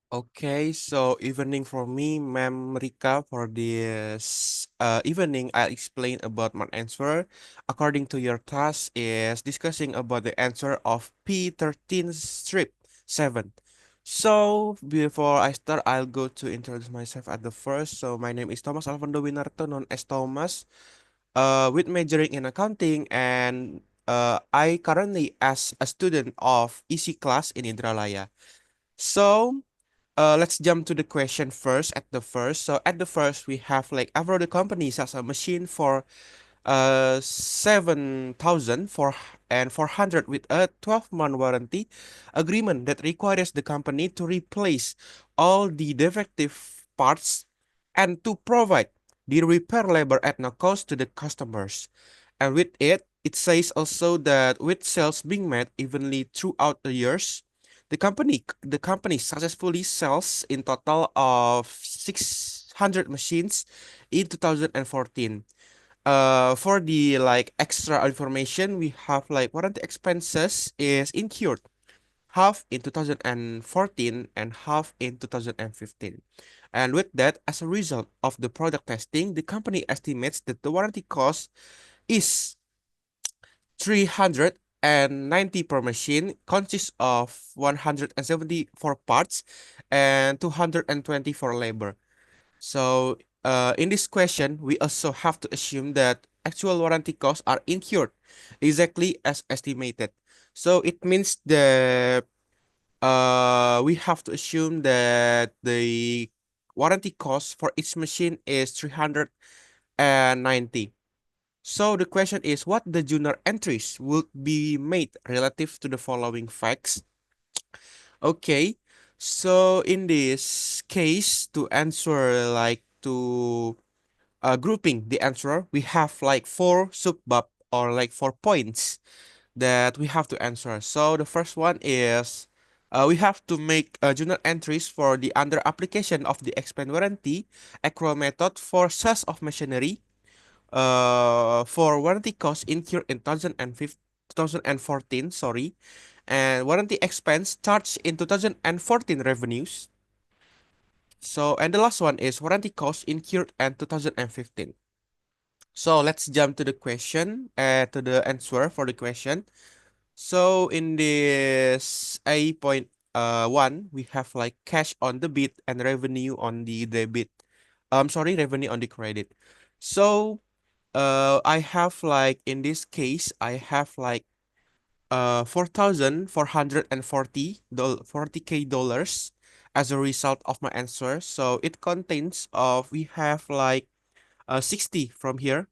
Okay, so evening for me, Ma'am Rika. For this evening, I'll explain about my answer. According to your task, is discussing about the answer of P13 strip 7. So before I start, I'll go to introduce myself at the first. So my name is Thomas Alvando Winarto, known as Thomas, with majoring in accounting, and I currently as a student of EC class in Indralaya. So let's jump to the question first at the first. So at the first, we have like Avro the company sells a machine for 7,000 for and 400 with a 12-month warranty agreement that requires the company to replace all the defective parts and to provide the repair labor at no cost to the customers. And with it, it says also that with sales being made evenly throughout the years, the company successfully sells in total of 600 machines in 2014. For the like extra information, we have like warranty expenses is incurred half in 2014 and half in 2015. And with that, as a result of the product testing, the company estimates that the warranty cost is 390 per machine, consists of 174 parts and 220 for labor. So, in this question, we also have to assume that actual warranty costs are incurred exactly as estimated. So it means that we have to assume that the warranty cost for each machine is 390. So the question is what the journal entries would be made relative to the following facts. Okay, so in this case, to answer like to grouping the answer, we have like four subbab or like 4 points that we have to answer. So the first one is we have to make journal entries for the under application of the expand warranty accrual method for sales of machinery for warranty costs incurred in 2014, sorry, and warranty expense charged in 2014 revenues. So, and the last one is warranty costs incurred in 2015. So let's jump to the question, to the answer for the question. So in this A point one, we have like cash on the debit and revenue on the debit. Sorry, revenue on the credit. So I have like in this case, I have like 4,440 dollars as a result of my answer. So it contains of we have like 60 from here.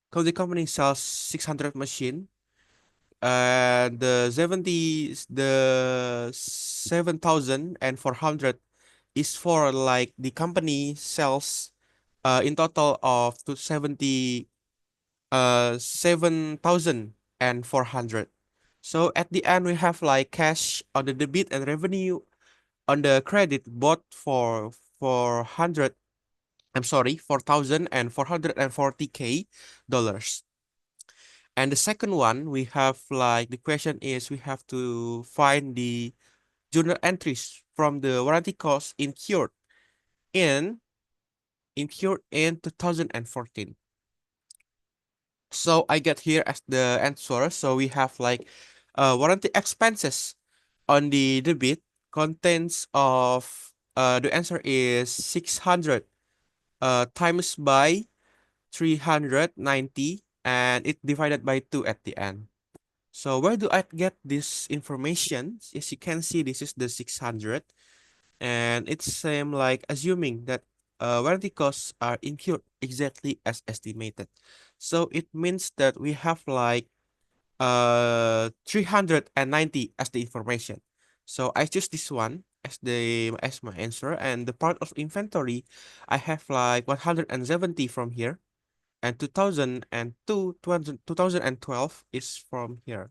Because the company sells 600 machine, the 7,400 is for like the company sells in total of to 7,400. So at the end we have like cash on the debit and revenue on the credit both for 400, I'm sorry, 4,440K dollars. And the second one, we have like the question is we have to find the journal entries from the warranty cost in incurred in 2014. So I get here as the answer. So we have like warranty expenses on the debit contains of the answer is 600 times by 390 and it divided by 2 at the end. So where do I get this information? As you can see, this is the 600, and it's same like assuming that warranty costs are incurred exactly as estimated. So it means that we have like 390 as the information. So I choose this one as my answer, and the part of inventory, I have like 170 from here, and 2012 is from here.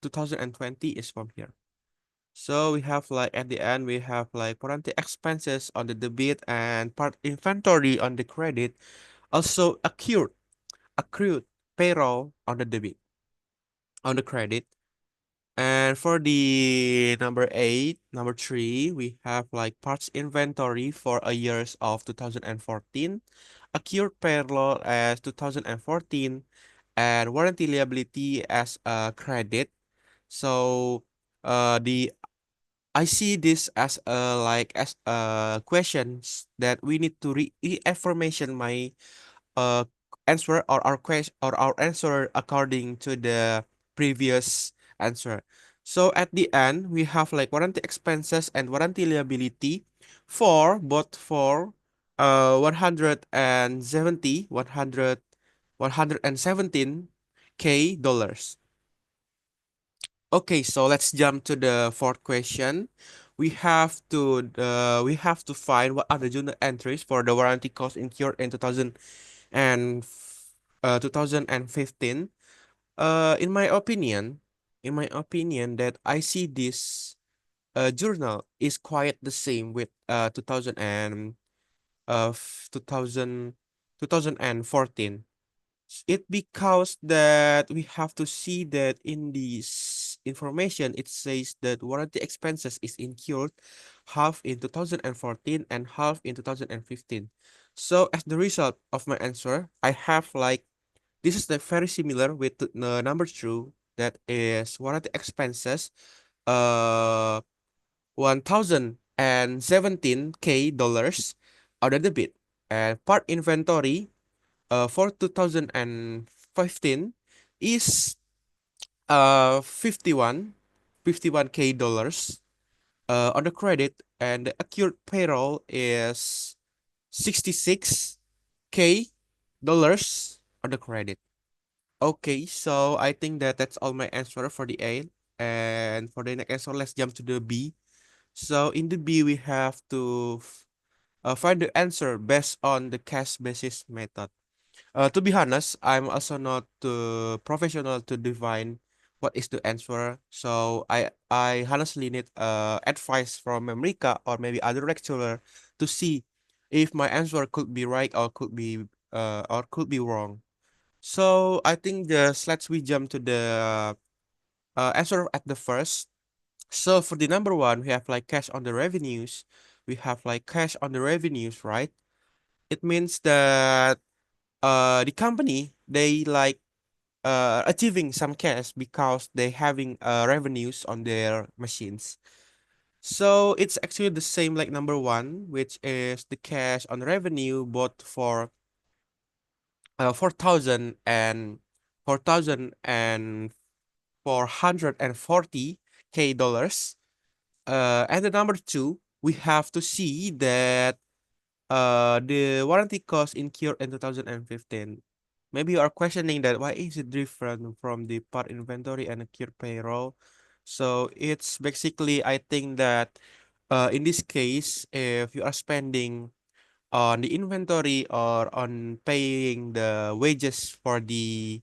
2020 is from here. So we have like at the end we have like warranty expenses on the debit and part inventory on the credit. Also accrued payroll on the debit on the credit. And for the number 8, number 3, we have like parts inventory for a years of 2014, accrued payroll as 2014, and warranty liability as a credit. So the I see this as a as a questions that we need to reaffirmation my uh answer or our question or our answer according to the previous answer. So at the end, we have like warranty expenses and warranty liability for both for 117 k dollars. Okay, so let's jump to the fourth question. We have to find what are the journal entries for the warranty cost incurred in 2015. In my opinion, that I see this journal is quite the same with 2014. It because that we have to see that in this information it says that warranty expenses is incurred half in 2014 and half in 2015. So as the result of my answer, I have like this is the very similar with the number two, that is warranty expenses 1017 k dollars out of the bit, and part inventory for 2015 is 51k dollars on the credit, and the accurate payroll is 66k dollars on the credit. Okay, so I think that that's all my answer for the A. And for the next answer, let's jump to the B. So in the B, we have to find the answer based on the cash basis method. To be honest, I'm also not professional to define what is the answer. So I honestly need advice from America or maybe other lecturer to see if my answer could be right or could be wrong. So I think just let's we jump to the answer at the first. So for the number one, we have like cash on the revenues. We have like cash on the revenues, right? It means that the company they like achieving some cash because they having revenues on their machines. So it's actually the same like number one, which is the cash on revenue both for 4,000 and 4,440k dollars. And the number two, we have to see that the warranty cost incurred in 2015. Maybe you are questioning that why is it different from the part inventory and accrued payroll? So it's basically, I think that in this case, if you are spending on the inventory or on paying the wages for the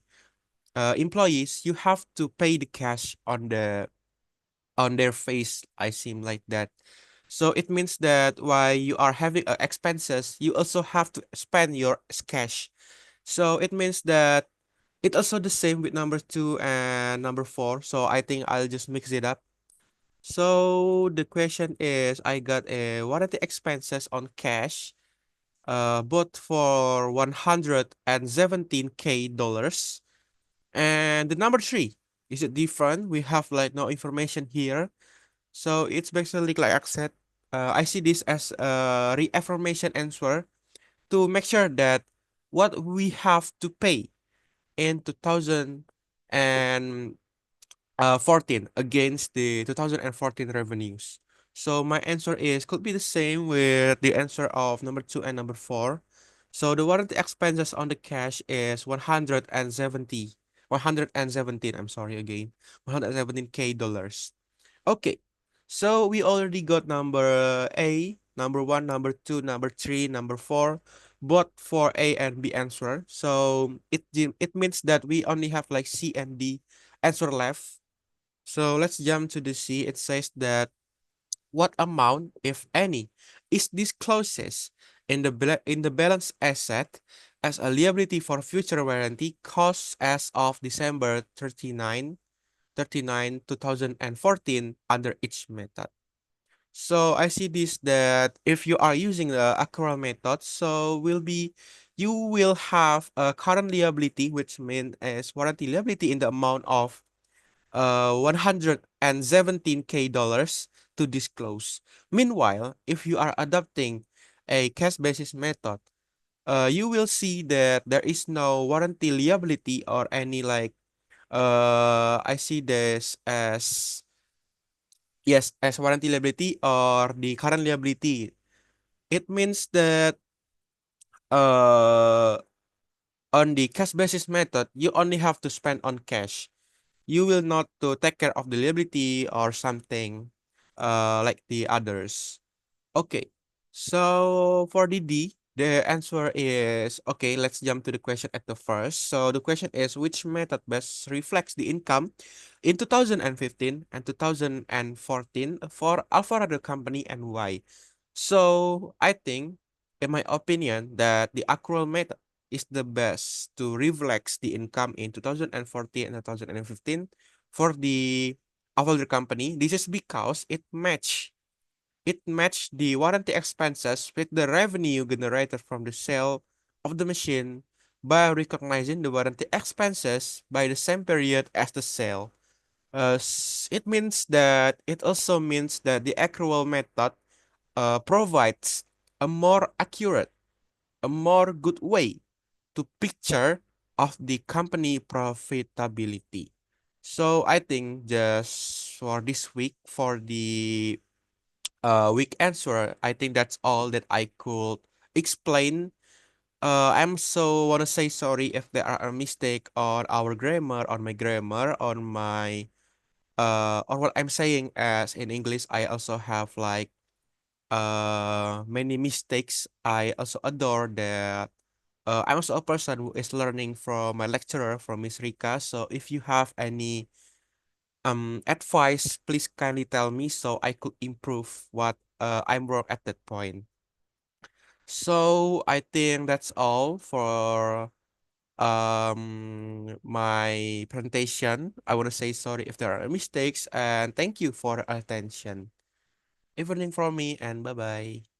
employees, you have to pay the cash on their face. I seem like that. So it means that while you are having expenses, you also have to spend your cash. So it means that it also the same with number two and number four. So I think I'll just mix it up. So the question is, I got a what are the expenses on cash? Both for 117k dollars. And the number three, is it different? We have like no information here. So it's basically like I said, I see this as a reaffirmation answer to make sure that what we have to pay in 2014 against the 2014 revenues. So my answer is could be the same with the answer of number two and number four. So the warranty expenses on the cash is 117, I'm sorry again, 117k dollars. Okay, so we already got number A, number one, number two, number three, number four, both for A and B answer. So it means that we only have like C and D answer left. So let's jump to the C. It says that what amount, if any, is discloses in the balance asset as a liability for future warranty costs as of December 39, 39, 2014 under each method. So I see this that if you are using the accrual method, so you will have a current liability, which means as warranty liability in the amount of 117K dollars to disclose. Meanwhile, if you are adopting a cash basis method, you will see that there is no warranty liability or any like I see this as yes as warranty liability or the current liability. It means that uh on the cash basis method, you only have to spend on cash. You will not to take care of the liability or something like the others. Okay. So for the D, the answer is okay. Let's jump to the question at the first. So the question is which method best reflects the income in 2015 and 2014 for Alvarado company and why? So I think, in my opinion, that the accrual method is the best to reflect the income in 2014 and 2015 for the Alvarado company. This is because it matched the warranty expenses with the revenue generated from the sale of the machine by recognizing the warranty expenses by the same period as the sale. It also means that the accrual method provides a more accurate, a more good way to picture of the company profitability. So I think just for this week, for the week answer, I think that's all that I could explain. I'm so wanna say sorry if there are a mistake on our grammar, on my grammar, on my on what I'm saying as in English. I also have like many mistakes. I also adore that. I'm also a person who is learning from my lecturer, from Miss Rika. So if you have any advice, please kindly tell me so I could improve what I'm wrong at that point. So I think that's all for my presentation. I want to say sorry if there are mistakes and thank you for attention. Evening from me and bye bye.